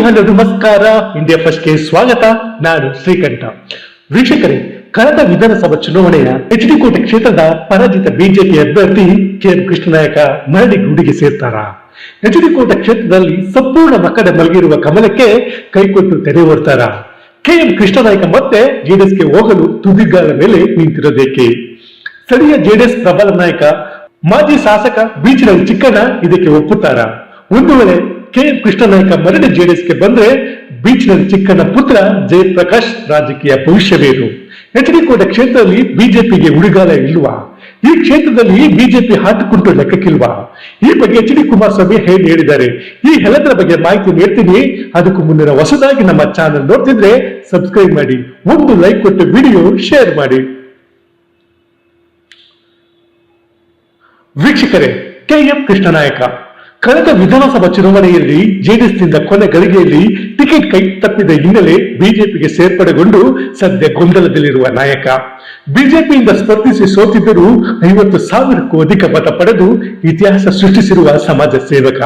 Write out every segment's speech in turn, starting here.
Hello ನಮಸ್ಕಾರ. India ಫಸ್ಟ್ಗೆ ಸ್ವಾಗತ. ನಾನು ಶ್ರೀಕಂಠ. ವೀಕ್ಷಕರೇ, ಕಳೆದ ವಿಧಾನಸಭಾ ಚುನಾವಣೆಯ ಎಚ್.ಡಿ. ಕೋಟೆ ಕ್ಷೇತ್ರದ ಪರಾಜಿತ ಬಿಜೆಪಿ ಅಭ್ಯರ್ಥಿ ಕೆ.ಎಂ. ಕೃಷ್ಣನಾಯಕ ಮರಳಿ ಗೂಡಿಗೆ ಸೇರ್ತಾರ. ಎಚ್.ಡಿ. ಕೋಟೆ ಕ್ಷೇತ್ರದಲ್ಲಿ ಸಂಪೂರ್ಣ ಮಕ್ಕಳ ಮಲಗಿರುವ ಕಮಲಕ್ಕೆ ಕೈಕೊಟ್ಟು ತೆರೆ ಓಡ್ತಾರ. ಕೆ.ಎಂ. ಕೃಷ್ಣನಾಯಕ ಮತ್ತೆ ಜೆಡಿಎಸ್ಗೆ ಹೋಗಲು ತುದಿಗಾಲ ಮೇಲೆ ನಿಂತಿರೋದೇಕೆ? ಸ್ಥಳೀಯ ಜೆಡಿಎಸ್ ಪ್ರಬಲ ನಾಯಕ ಮಾಜಿ ಶಾಸಕ ಬೀಚಿನಲ್ಲಿ ಚಿಕ್ಕಣ್ಣ ಇದಕ್ಕೆ ಒಪ್ಪುತ್ತಾರ. ಒಂದು ವೇಳೆ ಕೆ.ಎಂ. ಕೃಷ್ಣನಾಯಕ ಮರಳಿ ಜೆಡಿಎಸ್ಗೆ ಬಂದ್ರೆ ಬೀಚ್ನಲ್ಲಿ ಚಿಕ್ಕಣ್ಣ ಪುತ್ರ ಜಯಪ್ರಕಾಶ್ ರಾಜಕೀಯ ಭವಿಷ್ಯವೇನು? ಎಚ್.ಡಿ. ಕೋಟೆ ಕ್ಷೇತ್ರದಲ್ಲಿ ಬಿಜೆಪಿಗೆ ಉಳಿಗಾಲ ಇಲ್ವಾ? ಈ ಕ್ಷೇತ್ರದಲ್ಲಿ ಬಿಜೆಪಿ ಹಾಟುಕುಂಟು ಲೆಕ್ಕಕ್ಕಿಲ್ವಾ? ಈ ಬಗ್ಗೆ ಎಚ್.ಡಿ. ಕುಮಾರಸ್ವಾಮಿ ಹೇಳಿದ್ದಾರೆ. ಈ ಎಲ್ಲದರ ಬಗ್ಗೆ ಮಾಹಿತಿ ನೀಡ್ತೀನಿ. ಅದಕ್ಕೂ ಮುನ್ನ ಹೊಸದಾಗಿ ನಮ್ಮ ಚಾನೆಲ್ ನೋಡ್ತಿದ್ರೆ ಸಬ್ಸ್ಕ್ರೈಬ್ ಮಾಡಿ, ಒಂದು ಲೈಕ್ ಕೊಟ್ಟು ವಿಡಿಯೋ ಶೇರ್ ಮಾಡಿ. ವೀಕ್ಷಕರೇ, ಕೆ.ಎಂ. ಕೃಷ್ಣನಾಯಕ ಕಳೆದ ವಿಧಾನಸಭಾ ಚುನಾವಣೆಯಲ್ಲಿ ಜೆಡಿಎಸ್ನಿಂದ ಕೊನೆ ಗಳಿಗೆಯಲ್ಲಿ ಟಿಕೆಟ್ ಕೈ ತಪ್ಪಿದ ಹಿನ್ನೆಲೆ ಬಿಜೆಪಿಗೆ ಸೇರ್ಪಡೆಗೊಂಡು ಸದ್ಯ ಗೊಂದಲದಲ್ಲಿರುವ ನಾಯಕ. ಬಿಜೆಪಿಯಿಂದ ಸ್ಪರ್ಧಿಸಿ ಸೋತಿದ್ದರೂ 50,000ಕ್ಕೂ ಅಧಿಕ ಮತ ಪಡೆದು ಇತಿಹಾಸ ಸೃಷ್ಟಿಸಿರುವ ಸಮಾಜ ಸೇವಕ.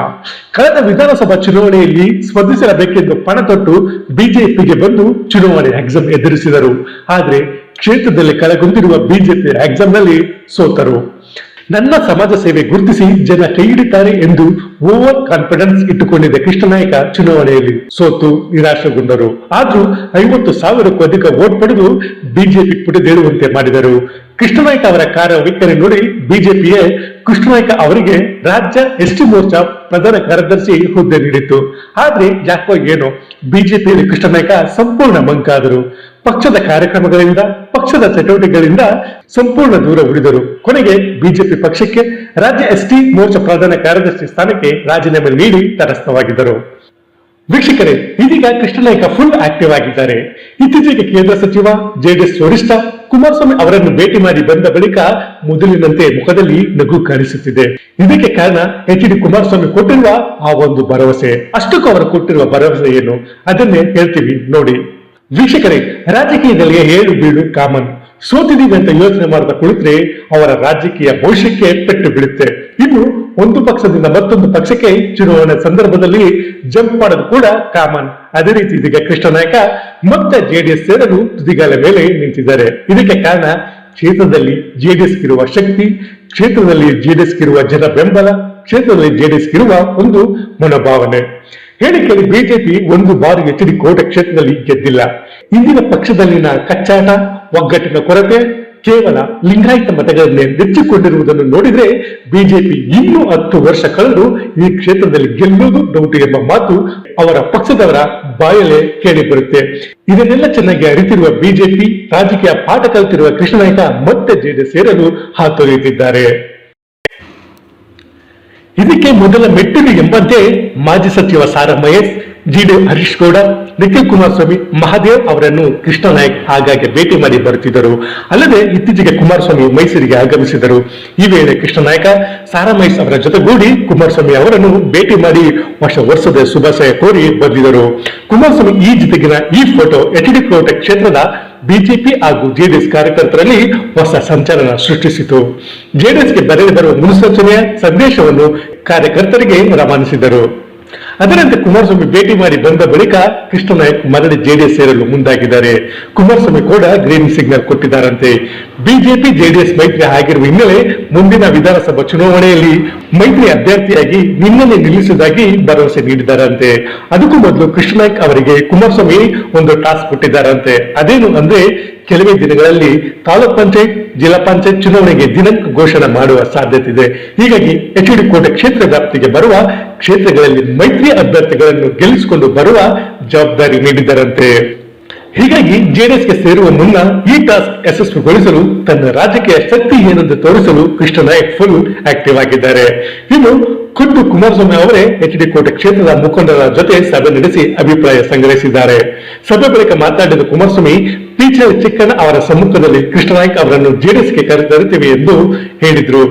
ಕಳೆದ ವಿಧಾನಸಭಾ ಚುನಾವಣೆಯಲ್ಲಿ ಸ್ಪರ್ಧಿಸಬೇಕೆಂದು ಪಣ ತೊಟ್ಟು ಬಿಜೆಪಿಗೆ ಬಂದು ಚುನಾವಣೆ ಎಕ್ಸಾಮ್ ಎದುರಿಸಿದರು. ಆದ್ರೆ ಕ್ಷೇತ್ರದಲ್ಲಿ ಕೆಳಗೊಂಡಿರುವ ಬಿಜೆಪಿ ಎಕ್ಸಾಮ್ನಲ್ಲಿ ಸೋತರು. ನನ್ನ ಸಮಾಜ ಸೇವೆ ಗುರುತಿಸಿ ಜನ ಕೈ ಹಿಡಿತಾರೆ ಎಂದು ಓವರ್ ಕಾನ್ಫಿಡೆನ್ಸ್ ಇಟ್ಟುಕೊಂಡಿದ್ದ ಕೃಷ್ಣನಾಯಕ ಚುನಾವಣೆಯಲ್ಲಿ ಸೋತು ನಿರಾಶೆಗೊಂಡರು. ಆದ್ರೂ 50,000ಕ್ಕೂ ಅಧಿಕ ವೋಟ್ ಪಡೆದು ಬಿಜೆಪಿ ಪುಟಿದೇಳುವಂತೆ ಮಾಡಿದರು. ಕೃಷ್ಣನಾಯಕ ಅವರ ಕಾರ್ಯವೈಖರಿ ನೋಡಿ ಬಿಜೆಪಿಯೇ ಕೃಷ್ಣನಾಯಕ ಅವರಿಗೆ ರಾಜ್ಯ ಎಸ್ಟಿ ಮೋರ್ಚಾ ಪ್ರಧಾನ ಕಾರ್ಯದರ್ಶಿ ಹುದ್ದೆ ನೀಡಿತ್ತು. ಆದ್ರೆ ಯಾಕೋ ಏನೋ ಬಿಜೆಪಿಯಲ್ಲಿ ಕೃಷ್ಣನಾಯಕ ಸಂಪೂರ್ಣ ಮಂಕಾದರು. ಪಕ್ಷದ ಕಾರ್ಯಕ್ರಮಗಳಿಂದ, ಪಕ್ಷದ ಚಟುವಟಿಕೆಗಳಿಂದ ಸಂಪೂರ್ಣ ದೂರ ಉಳಿದರು. ಕೊನೆಗೆ ಬಿಜೆಪಿ ಪಕ್ಷಕ್ಕೆ ರಾಜ್ಯ ಎಸ್ಟಿ ಮೋರ್ಚಾ ಪ್ರಧಾನ ಕಾರ್ಯದರ್ಶಿ ಸ್ಥಾನಕ್ಕೆ ರಾಜೀನಾಮೆ ನೀಡಿ ತಟಸ್ಥವಾಗಿದ್ದರು. ವೀಕ್ಷಕರೇ, ಇದೀಗ ಕೃಷ್ಣನಾಯಕ ಫುಲ್ ಆಕ್ಟಿವ್ ಆಗಿದ್ದಾರೆ. ಇತ್ತೀಚೆಗೆ ಕೇಂದ್ರ ಸಚಿವ ಜೆಡಿಎಸ್ ವರಿಷ್ಠ ಕುಮಾರಸ್ವಾಮಿ ಅವರನ್ನು ಭೇಟಿ ಮಾಡಿ ಬಂದ ಬಳಿಕ ಮೊದಲಿನಂತೆ ಮುಖದಲ್ಲಿ ನಗು ಕಾಣಿಸುತ್ತಿದೆ. ಇದಕ್ಕೆ ಕಾರಣ ಎಚ್.ಡಿ. ಕುಮಾರಸ್ವಾಮಿ ಕೊಟ್ಟಿರುವ ಆ ಒಂದು ಭರವಸೆ. ಅಷ್ಟಕ್ಕೂ ಅವರು ಕೊಟ್ಟಿರುವ ಭರವಸೆ ಏನು ಅದನ್ನೇ ಹೇಳ್ತೀವಿ ನೋಡಿ. ವೀಕ್ಷಕರೇ, ರಾಜಕೀಯದಲ್ಲಿ ಏಳು ಬೀಳು ಕಾಮನ್. ಸೋತಿದೀವಿ ಅಂತ ಯೋಚನೆ ಮಾಡದ ಕುಳಿತರೆ ಅವರ ರಾಜಕೀಯ ಭವಿಷ್ಯಕ್ಕೆ ಪೆಟ್ಟು ಬೀಳುತ್ತೆ. ಇನ್ನು ಒಂದು ಪಕ್ಷದಿಂದ ಮತ್ತೊಂದು ಪಕ್ಷಕ್ಕೆ ಚುನಾವಣೆ ಸಂದರ್ಭದಲ್ಲಿ ಜಂಪ್ ಮಾಡೋದು ಕೂಡ ಕಾಮನ್. ಅದೇ ರೀತಿ ಇದೀಗ ಕೃಷ್ಣನಾಯಕ ಮತ್ತೆ ಜೆಡಿಎಸ್ ಸೇರಲು ತುದಿಗಾಲ ಮೇಲೆ ನಿಂತಿದ್ದಾರೆ. ಇದಕ್ಕೆ ಕಾರಣ ಕ್ಷೇತ್ರದಲ್ಲಿ ಜೆಡಿಎಸ್ ಇರುವ ಶಕ್ತಿ, ಕ್ಷೇತ್ರದಲ್ಲಿ ಜೆಡಿಎಸ್ ಇರುವ ಜನ ಬೆಂಬಲ, ಕ್ಷೇತ್ರದಲ್ಲಿ ಜೆಡಿಎಸ್ ಇರುವ ಒಂದು ಮನೋಭಾವನೆ. ಹೇಳಿಕೆಯಲ್ಲಿ ಬಿಜೆಪಿ ಒಂದು ಬಾರಿ ಎಚ್.ಡಿ. ಕೋಟೆ ಕ್ಷೇತ್ರದಲ್ಲಿ ಗೆದ್ದಿಲ್ಲ. ಇಂದಿನ ಪಕ್ಷದಲ್ಲಿನ ಕಚ್ಚಾಟ, ಒಗ್ಗಟ್ಟಿನ ಕೊರತೆ, ಕೇವಲ ಲಿಂಗಾಯತ ಮತಗಳನ್ನೇ ನೆಚ್ಚಿಕೊಂಡಿರುವುದನ್ನು ನೋಡಿದ್ರೆ ಬಿಜೆಪಿ ಇನ್ನೂ 10 ವರ್ಷ ಕಳೆದು ಈ ಕ್ಷೇತ್ರದಲ್ಲಿ ಗೆಲ್ಲುವುದು ಡೌಟ್ ಎಂಬ ಮಾತು ಅವರ ಪಕ್ಷದವರ ಬಾಯಲ್ಲೇ ಕೇಳಿ ಬರುತ್ತೆ. ಇದನ್ನೆಲ್ಲ ಚೆನ್ನಾಗಿ ಅರಿತಿರುವ ಬಿಜೆಪಿ ರಾಜಕೀಯ ಪಾಠ ಕಲಿತಿರುವ ಕೃಷ್ಣನಾಯಕ ಮತ್ತೆ ಜೆಡಿಎಸ್ ಸೇರಲು ಹಾತೊರೆಯುತ್ತಿದ್ದಾರೆ. ಇದಕ್ಕೆ ಮೊದಲ ಮೆಟ್ಟಿಲು ಎಂಬಂತೆ ಮಾಜಿ ಸಚಿವ ಸಾರಾ ಮಹೇಶ್, ಜಿಡಿ ಹರೀಶ್ ಗೌಡ, ನಿಖಿಲ್ ಕುಮಾರಸ್ವಾಮಿ, ಮಹಾದೇವ್ ಅವರನ್ನು ಕೃಷ್ಣನಾಯಕ್ ಆಗಾಗ್ಗೆ ಭೇಟಿ ಮಾಡಿ ಬರುತ್ತಿದ್ದರು. ಅಲ್ಲದೆ ಇತ್ತೀಚೆಗೆ ಕುಮಾರಸ್ವಾಮಿ ಮೈಸೂರಿಗೆ ಆಗಮಿಸಿದರು. ಈ ವೇಳೆ ಕೃಷ್ಣನಾಯಕ ಸಾರಾ ಮಹೇಶ್ ಅವರ ಜೊತೆಗೂಡಿ ಕುಮಾರಸ್ವಾಮಿ ಅವರನ್ನು ಭೇಟಿ ಮಾಡಿ ವರ್ಷದ ಶುಭಾಶಯ ಕೋರಿ ಬಂದಿದ್ದರು. ಕುಮಾರಸ್ವಾಮಿ ಈ ಜೊತೆಗಿನ ಈ ಫೋಟೋ ಎಚ್.ಡಿ. ಕೋಟೆ ಕ್ಷೇತ್ರದ ಬಿಜೆಪಿ ಹಾಗೂ ಜೆಡಿಎಸ್ ಕಾರ್ಯಕರ್ತರಲ್ಲಿ ಹೊಸ ಸಂಚಲನ ಸೃಷ್ಟಿಸಿತು. ಜೆಡಿಎಸ್ಗೆ ಬರುವ ಮುನ್ಸೂಚನೆಯ ಸಂದೇಶವನ್ನು ಕಾರ್ಯಕರ್ತರಿಗೆ ರವಾನಿಸಿದರು. ಅದರಂತೆ ಕುಮಾರಸ್ವಾಮಿ ಭೇಟಿ ಮಾಡಿ ಬಂದ ಬಳಿಕ ಕೃಷ್ಣನಾಯಕ್ ಮರಳಿ ಜೆಡಿಎಸ್ ಸೇರಲು ಮುಂದಾಗಿದ್ದಾರೆ. ಕುಮಾರಸ್ವಾಮಿ ಕೂಡ ಗ್ರೀನ್ ಸಿಗ್ನಲ್ ಕೊಟ್ಟಿದ್ದಾರಂತೆ. ಬಿಜೆಪಿ ಜೆಡಿಎಸ್ ಮೈತ್ರಿ ಆಗಿರುವ ಹಿನ್ನೆಲೆ ಮುಂದಿನ ವಿಧಾನಸಭಾ ಚುನಾವಣೆಯಲ್ಲಿ ಮೈತ್ರಿ ಅಭ್ಯರ್ಥಿಯಾಗಿ ನಿನ್ನನ್ನೇ ನಿಲ್ಲಿಸುವುದಾಗಿ ಭರವಸೆ ನೀಡಿದ್ದಾರಂತೆ. ಅದಕ್ಕೂ ಮೊದಲು ಕೃಷ್ಣನಾಯಕ್ ಅವರಿಗೆ ಕುಮಾರಸ್ವಾಮಿ ಒಂದು ಟಾಸ್ಕ್ ಕೊಟ್ಟಿದ್ದಾರಂತೆ. ಅದೇನು ಅಂದ್ರೆ ಕೆಲವೇ ದಿನಗಳಲ್ಲಿ ತಾಲೂಕ್ ಪಂಚಾಯತ್, ಜಿಲ್ಲಾ ಪಂಚಾಯತ್ ಚುನಾವಣೆಗೆ ದಿನಾಂಕ ಘೋಷಣೆ ಮಾಡುವ ಸಾಧ್ಯತೆ ಇದೆ. ಹೀಗಾಗಿ ಎಚ್.ಡಿ. ಕೋಟೆ ಕ್ಷೇತ್ರ ವ್ಯಾಪ್ತಿಗೆ ಬರುವ ಕ್ಷೇತ್ರಗಳಲ್ಲಿ ಮೈತ್ರಿ ಅಭ್ಯರ್ಥಿಗಳನ್ನು ಗೆಲ್ಲಿಸಿಕೊಂಡು ಬರುವ ಜವಾಬ್ದಾರಿ ನೀಡಿದ್ದಾರಂತೆ. ಹೀಗಾಗಿ ಜೆಡಿಎಸ್ಗೆ ಸೇರುವ ಮುನ್ನ ಈ ಟಾಸ್ಕ್ ಯಶಸ್ವಿಗೊಳಿಸಲು ತನ್ನ ರಾಜಕೀಯ ಶಕ್ತಿ ಏನೆಂದು ತೋರಿಸಲು ಕೃಷ್ಣನಾಯಕ್ ಫುಲ್ ಆಕ್ಟಿವ್ ಆಗಿದ್ದಾರೆ. ಇನ್ನು ಖುದ್ದು ಕುಮಾರಸ್ವಾಮಿ ಅವರೇ ಎಚ್.ಡಿ. ಕೋಟೆ ಕ್ಷೇತ್ರದ ಮುಖಂಡರ ಜೊತೆ ಸಭೆ ನಡೆಸಿ ಅಭಿಪ್ರಾಯ ಸಂಗ್ರಹಿಸಿದ್ದಾರೆ. ಸಭೆ ಬಳಿಕ ಮಾತನಾಡಿದ ಕುಮಾರಸ್ವಾಮಿ, ಪಿ ಟೀಚರ್ ಚಿಕ್ಕಣ್ಣ ಅವರ ಸಮ್ಮುಖದಲ್ಲಿ ಕೃಷ್ಣನಾಯ್ಕ ಅವರನ್ನು ಜೆಡಿಎಸ್ಗೆ ಕರೆತರುತ್ತೇವೆ ಎಂದು ಹೇಳಿದ್ರು.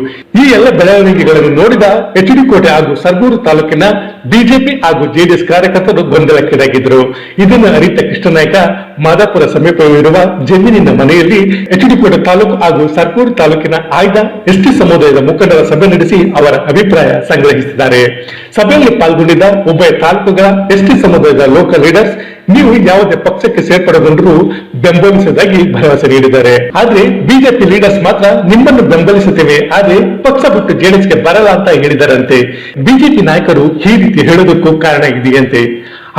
ಈ ಎಲ್ಲ ಬೆಳವಣಿಗೆಗಳನ್ನು ನೋಡಿದ ಎಚ್.ಡಿ. ಕೋಟೆ ಹಾಗೂ ಸರ್ಗೂರು ತಾಲೂಕಿನ ಬಿಜೆಪಿ ಹಾಗೂ ಜೆಡಿಎಸ್ ಕಾರ್ಯಕರ್ತರು ಗೊಂದಲಕ್ಕೀಡಾಗಿದ್ರು. ಇದನ್ನು ಅರಿತ ಕೃಷ್ಣನಾಯ್ಕ ಮಾದಾಪುರ ಸಮೀಪವಿರುವ ಜಮೀನಿನ ಮನೆಯಲ್ಲಿ ಎಚ್.ಡಿ. ಕೋಟೆ ತಾಲೂಕು ಹಾಗೂ ಸರ್ಗೂರು ತಾಲೂಕಿನ ಆಯ್ದ ಎಸ್ಟಿ ಸಮುದಾಯದ ಮುಖಂಡರ ಸಭೆ ನಡೆಸಿ ಅವರ ಅಭಿಪ್ರಾಯ ಸಂಗ್ರಹಿಸಿದ್ದಾರೆ. ಸಭೆಯಲ್ಲಿ ಪಾಲ್ಗೊಂಡಿದ್ದ ಉಭಯ ತಾಲೂಕುಗಳ ಎಸ್ಟಿ ಸಮುದಾಯದ ಲೋಕಲ್ ಲೀಡರ್ಸ್ ನೀವು ಯಾವುದೇ ಪಕ್ಷಕ್ಕೆ ಸೇರ್ಪಡೆಗೊಂಡರೂ ಬೆಂಬಲಿಸುವುದಾಗಿ ಭರವಸೆ ನೀಡಿದ್ದಾರೆ. ಆದ್ರೆ ಬಿಜೆಪಿ ಲೀಡರ್ಸ್ ಮಾತ್ರ ನಿಮ್ಮನ್ನು ಬೆಂಬಲಿಸುತ್ತೇವೆ, ಆದ್ರೆ ಪಕ್ಷ ಬಿಟ್ಟು ಜೆಡಿಎಸ್ಗೆ ಬರಲ್ಲ ಅಂತ ಹೇಳಿದರಂತೆ. ಬಿಜೆಪಿ ನಾಯಕರು ಈ ರೀತಿ ಹೇಳೋದಕ್ಕೂ ಕಾರಣ ಇದೆಯಂತೆ.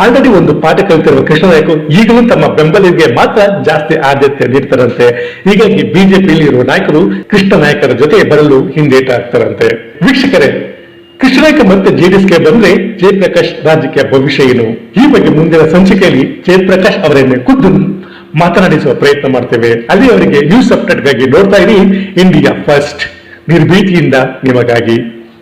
ಆಲ್ರೆಡಿ ಒಂದು ಪಾಠ ಕಲಿತಿರುವ ಕೃಷ್ಣನಾಯ್ಕ ಈಗಲೂ ತಮ್ಮ ಬೆಂಬಲಿಗೆ ಮಾತ್ರ ಜಾಸ್ತಿ ಆದ್ಯತೆ ನೀಡ್ತಾರಂತೆ. ಹೀಗಾಗಿ ಬಿಜೆಪಿಯಲ್ಲಿ ಇರುವ ನಾಯಕರು ಕೃಷ್ಣ ನಾಯಕರ ಜೊತೆ ಬರಲು ಹಿಂದೇಟಾಗ್ತಾರಂತೆ. ವೀಕ್ಷಕರೇ, ಕೃಷ್ಣನಾಯ್ಕ ಮತ್ತೆ ಜೆಡಿಎಸ್ಗೆ ಬಂದ್ರೆ ಜಯಪ್ರಕಾಶ್ ರಾಜಕೀಯ ಭವಿಷ್ಯ ಏನು? ಈ ಬಗ್ಗೆ ಮುಂದಿನ ಸಂಚಿಕೆಯಲ್ಲಿ ಜಯಪ್ರಕಾಶ್ ಅವರನ್ನೇ ಖುದ್ದು ಮಾತನಾಡಿಸುವ ಪ್ರಯತ್ನ ಮಾಡ್ತೇವೆ. ಅಲ್ಲಿ ಅವರಿಗೆ ನ್ಯೂಸ್ ಅಪ್ಡೇಟ್ಗಾಗಿ ನೋಡ್ತಾ ಇರಿ ಇಂಡಿಯಾ ಫಸ್ಟ್, ನಿರ್ಭೀತಿಯಿಂದ ನಿಮಗಾಗಿ.